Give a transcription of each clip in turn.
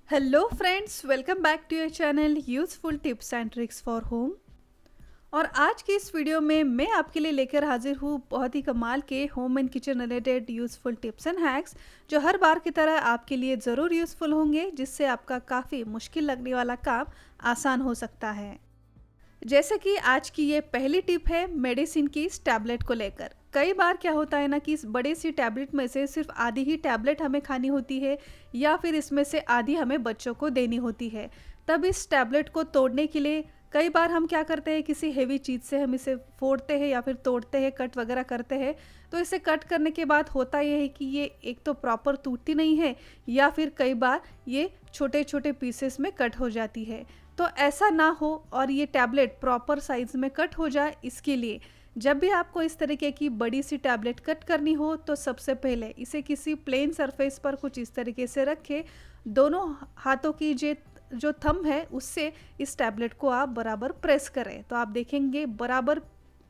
Hello friends, welcome back to your channel useful tips and tricks for home. और आज की इस video में मैं आपके लिए लेकर हाजिर हूँ बहुत ही कमाल के home and kitchen related useful tips and hacks जो हर बार की तरह आपके लिए ज़रूर यूज़फुल होंगे, जिससे आपका काफ़ी मुश्किल लगने वाला काम आसान हो सकता है। जैसे कि आज की ये पहली टिप है मेडिसिन की इस टैबलेट को लेकर। कई बार क्या होता है ना कि इस बड़े सी टैबलेट में से सिर्फ आधी ही टैबलेट हमें खानी होती है या फिर इसमें से आधी हमें बच्चों को देनी होती है। तब इस टैबलेट को तोड़ने के लिए कई बार हम क्या करते हैं, किसी हेवी चीज़ से हम इसे फोड़ते हैं या फिर तोड़ते हैं, कट वगैरह करते हैं। तो इसे कट करने के बाद होता यह है कि ये एक तो प्रॉपर टूटती नहीं है या फिर कई बार ये छोटे छोटे पीसेस में कट हो जाती है। तो ऐसा ना हो और ये टैबलेट प्रॉपर साइज में कट हो जाए, इसके लिए जब भी आपको इस तरीके की बड़ी सी टैबलेट कट करनी हो तो सबसे पहले इसे किसी प्लेन सरफेस पर कुछ इस तरीके से रखें। दोनों हाथों की जो थंब है उससे इस टैबलेट को आप बराबर प्रेस करें तो आप देखेंगे बराबर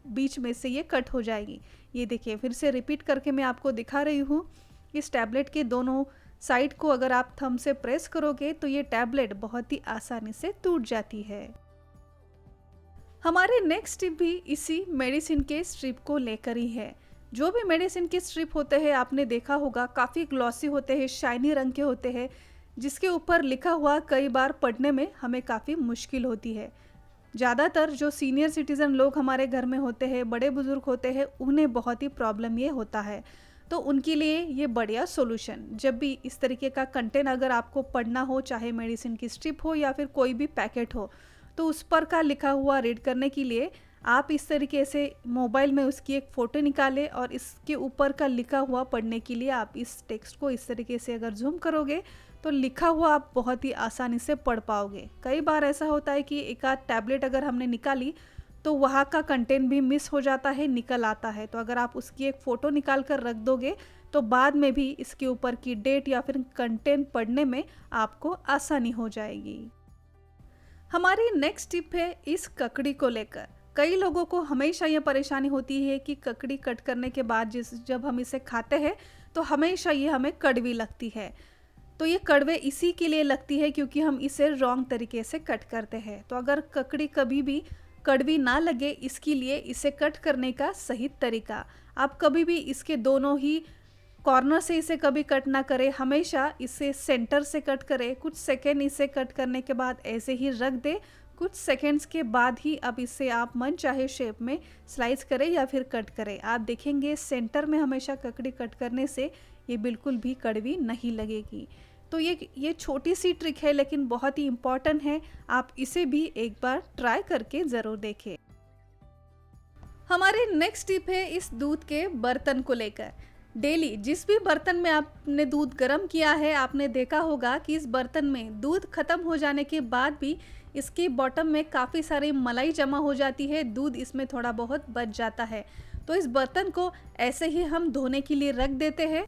बीच में से ये कट हो जाएगी। ये देखिए, फिर से रिपीट करके मैं आपको दिखा रही हूँ। इस टैबलेट के दोनों साइड को अगर आप थंब से प्रेस करोगे तो ये टैबलेट बहुत ही आसानी से टूट जाती है। हमारे नेक्स्ट टिप भी इसी मेडिसिन के स्ट्रिप को लेकर ही है। जो भी मेडिसिन के स्ट्रिप होते हैं आपने देखा होगा, काफ़ी ग्लॉसी होते हैं, शाइनी रंग के होते हैं, जिसके ऊपर लिखा हुआ कई बार पढ़ने में हमें काफ़ी मुश्किल होती है। ज़्यादातर जो सीनियर सिटीज़न लोग हमारे घर में होते हैं, बड़े बुजुर्ग होते हैं, उन्हें बहुत ही प्रॉब्लम ये होता है। तो उनके लिए ये बढ़िया सॉल्यूशन, जब भी इस तरीके का कंटेंट अगर आपको पढ़ना हो, चाहे मेडिसिन की स्ट्रिप हो या फिर कोई भी पैकेट हो, तो उस पर का लिखा हुआ रीड करने के लिए आप इस तरीके से मोबाइल में उसकी एक फ़ोटो निकालें और इसके ऊपर का लिखा हुआ पढ़ने के लिए आप इस टेक्स्ट को इस तरीके से अगर जूम करोगे तो लिखा हुआ आप बहुत ही आसानी से पढ़ पाओगे। कई बार ऐसा होता है कि एक आध टैबलेट अगर हमने निकाली तो वहाँ का कंटेंट भी मिस हो जाता है, निकल आता है। तो अगर आप उसकी एक फ़ोटो निकाल कर रख दोगे तो बाद में भी इसके ऊपर की डेट या फिर कंटेंट पढ़ने में आपको आसानी हो जाएगी। हमारी नेक्स्ट टिप है इस ककड़ी को लेकर। कई लोगों को हमेशा ये परेशानी होती है कि ककड़ी कट करने के बाद जब हम इसे खाते हैं तो हमेशा ये हमें कड़वी लगती है। तो ये कड़वे इसी के लिए लगती है क्योंकि हम इसे रॉन्ग तरीके से कट करते हैं। तो अगर ककड़ी कभी भी कड़वी ना लगे, इसके लिए इसे कट करने का सही तरीका, आप कभी भी इसके दोनों ही कॉर्नर से इसे कभी कट ना करें, हमेशा इसे सेंटर से कट करें। कुछ सेकेंड इसे कट करने के बाद ऐसे ही रख दें। कुछ सेकेंड्स के बाद ही अब इसे आप मन चाहे शेप में स्लाइस करें या फिर कट करें। आप देखेंगे सेंटर में हमेशा ककड़ी कट करने से ये बिल्कुल भी कड़वी नहीं लगेगी। तो ये छोटी सी ट्रिक है लेकिन बहुत ही इम्पॉर्टेंट है, आप इसे भी एक बार ट्राई करके ज़रूर देखें। हमारी नेक्स्ट टिप है इस दूध के बर्तन को लेकर। डेली जिस भी बर्तन में आपने दूध गर्म किया है, आपने देखा होगा कि इस बर्तन में दूध खत्म हो जाने के बाद भी इसके बॉटम में काफ़ी सारी मलाई जमा हो जाती है, दूध इसमें थोड़ा बहुत बच जाता है। तो इस बर्तन को ऐसे ही हम धोने के लिए रख देते हैं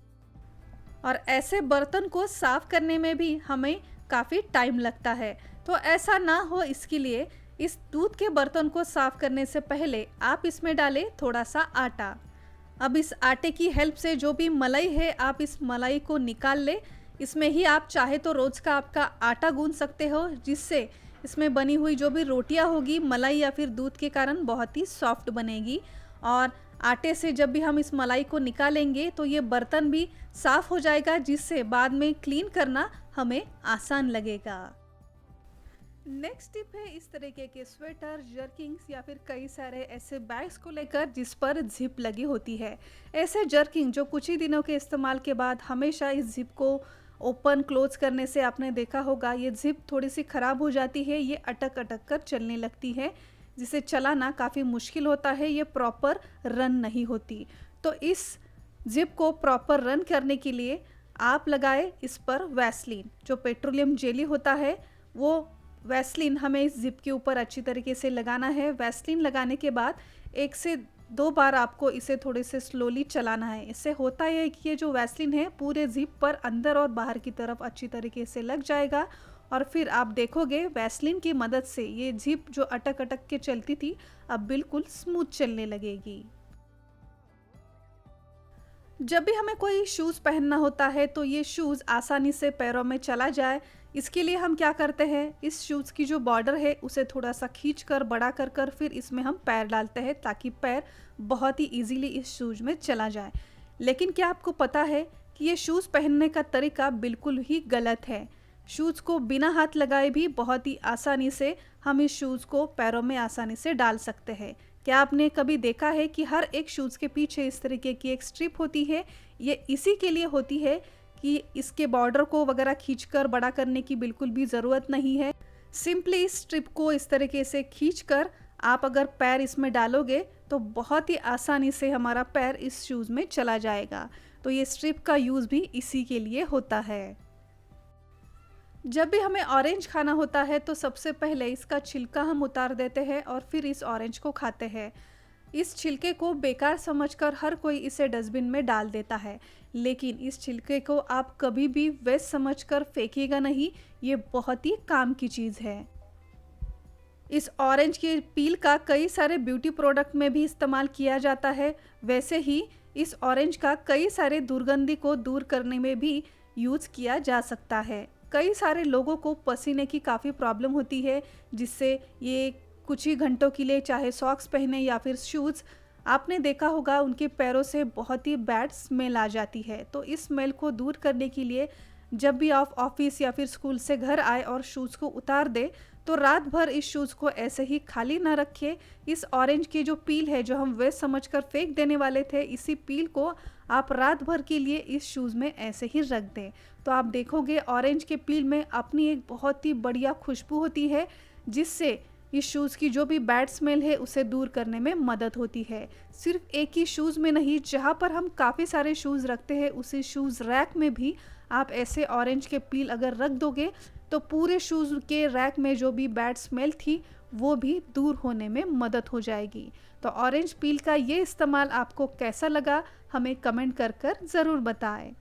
और ऐसे बर्तन को साफ करने में भी हमें काफ़ी टाइम लगता है। तो ऐसा ना हो, इसके लिए इस दूध के बर्तन को साफ करने से पहले आप इसमें डालें थोड़ा सा आटा। अब इस आटे की हेल्प से जो भी मलाई है आप इस मलाई को निकाल ले। इसमें ही आप चाहे तो रोज़ का आपका आटा गूंथ सकते हो, जिससे इसमें बनी हुई जो भी रोटियां होगी मलाई या फिर दूध के कारण बहुत ही सॉफ्ट बनेगी। और आटे से जब भी हम इस मलाई को निकालेंगे तो ये बर्तन भी साफ़ हो जाएगा, जिससे बाद में क्लीन करना हमें आसान लगेगा। नेक्स्ट टिप है इस तरीके के स्वेटर, जर्किंग्स या फिर कई सारे ऐसे बैग्स को लेकर जिस पर जिप लगी होती है। ऐसे जर्किंग जो कुछ ही दिनों के इस्तेमाल के बाद हमेशा इस जिप को ओपन क्लोज करने से आपने देखा होगा ये जिप थोड़ी सी ख़राब हो जाती है, ये अटक अटक कर चलने लगती है, जिसे चलाना काफ़ी मुश्किल होता है, ये प्रॉपर रन नहीं होती। तो इस जिप को प्रॉपर रन करने के लिए आप लगाए इस पर वैसलीन, जो पेट्रोलियम जेली होता है वो वैसलीन हमें इस जिप के ऊपर अच्छी तरीके से लगाना है। वैसलीन लगाने के बाद 1 से 2 बार आपको इसे थोड़े से स्लोली चलाना है। इससे होता है कि ये जो वैसलीन है पूरे जिप पर अंदर और बाहर की तरफ अच्छी तरीके से लग जाएगा और फिर आप देखोगे वैसलीन की मदद से ये जिप जो अटक अटक के चलती थी अब बिल्कुल स्मूथ चलने लगेगी। जब भी हमें कोई शूज़ पहनना होता है तो ये शूज़ आसानी से पैरों में चला जाए, इसके लिए हम क्या करते हैं, इस शूज़ की जो बॉर्डर है उसे थोड़ा सा खींच कर बड़ा कर कर फिर इसमें हम पैर डालते हैं ताकि पैर बहुत ही इजीली इस शूज़ में चला जाए। लेकिन क्या आपको पता है कि ये शूज़ पहनने का तरीका बिल्कुल ही गलत है। शूज़ को बिना हाथ लगाए भी बहुत ही आसानी से हम इस शूज़ को पैरों में आसानी से डाल सकते हैं। क्या आपने कभी देखा है कि हर एक शूज़ के पीछे इस तरीके की एक स्ट्रिप होती है? ये इसी के लिए होती है कि इसके बॉर्डर को वगैरह खींचकर बड़ा करने की बिल्कुल भी ज़रूरत नहीं है। सिंपली इस स्ट्रिप को इस तरीके से खींचकर आप अगर पैर इसमें डालोगे तो बहुत ही आसानी से हमारा पैर इस शूज़ में चला जाएगा। तो ये स्ट्रिप का यूज़ भी इसी के लिए होता है। जब भी हमें ऑरेंज खाना होता है तो सबसे पहले इसका छिलका हम उतार देते हैं और फिर इस ऑरेंज को खाते हैं। इस छिलके को बेकार समझकर हर कोई इसे डस्टबिन में डाल देता है, लेकिन इस छिलके को आप कभी भी वेस्ट समझकर फेंकिएगा नहीं, ये बहुत ही काम की चीज़ है। इस ऑरेंज के पील का कई सारे ब्यूटी प्रोडक्ट में भी इस्तेमाल किया जाता है। वैसे ही इस ऑरेंज का कई सारे दुर्गंधी को दूर करने में भी यूज़ किया जा सकता है। कई सारे लोगों को पसीने की काफ़ी प्रॉब्लम होती है, जिससे ये कुछ ही घंटों के लिए चाहे सॉक्स पहने या फिर शूज़, आपने देखा होगा उनके पैरों से बहुत ही बैड स्मेल आ जाती है। तो इस स्मेल को दूर करने के लिए जब भी आप ऑफिस या फिर स्कूल से घर आए और शूज़ को उतार दे तो रात भर इस शूज़ को ऐसे ही खाली ना रखें। इस ऑरेंज की जो पील है जो हम वेस्ट समझकर फेंक देने वाले थे, इसी पील को आप रात भर के लिए इस शूज़ में ऐसे ही रख दें। तो आप देखोगे ऑरेंज के पील में अपनी एक बहुत ही बढ़िया खुशबू होती है, जिससे इस शूज़ की जो भी बैड स्मेल है उसे दूर करने में मदद होती है। सिर्फ एक ही शूज़ में नहीं, जहाँ पर हम काफ़ी सारे शूज़ रखते हैं उसी शूज़ रैक में भी आप ऐसे ऑरेंज के पील अगर रख दोगे तो पूरे शूज़ के रैक में जो भी बैड स्मेल थी वो भी दूर होने में मदद हो जाएगी। तो ऑरेंज पील का ये इस्तेमाल आपको कैसा लगा, हमें कमेंट कर कर ज़रूर बताएं।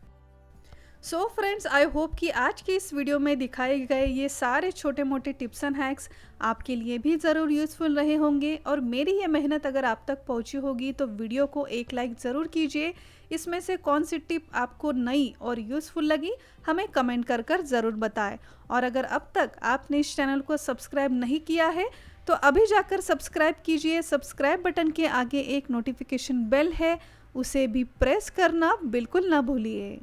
सो फ्रेंड्स, आई होप कि आज के इस वीडियो में दिखाए गए ये सारे छोटे मोटे टिप्स एंड हैक्स आपके लिए भी ज़रूर यूज़फुल रहे होंगे, और मेरी ये मेहनत अगर आप तक पहुंची होगी तो वीडियो को एक लाइक ज़रूर कीजिए। इसमें से कौन सी टिप आपको नई और यूज़फुल लगी हमें कमेंट कर कर ज़रूर बताएं। और अगर अब तक आपने इस चैनल को सब्सक्राइब नहीं किया है तो अभी जाकर सब्सक्राइब कीजिए। सब्सक्राइब बटन के आगे एक नोटिफिकेशन बेल है, उसे भी प्रेस करना बिल्कुल ना भूलिए।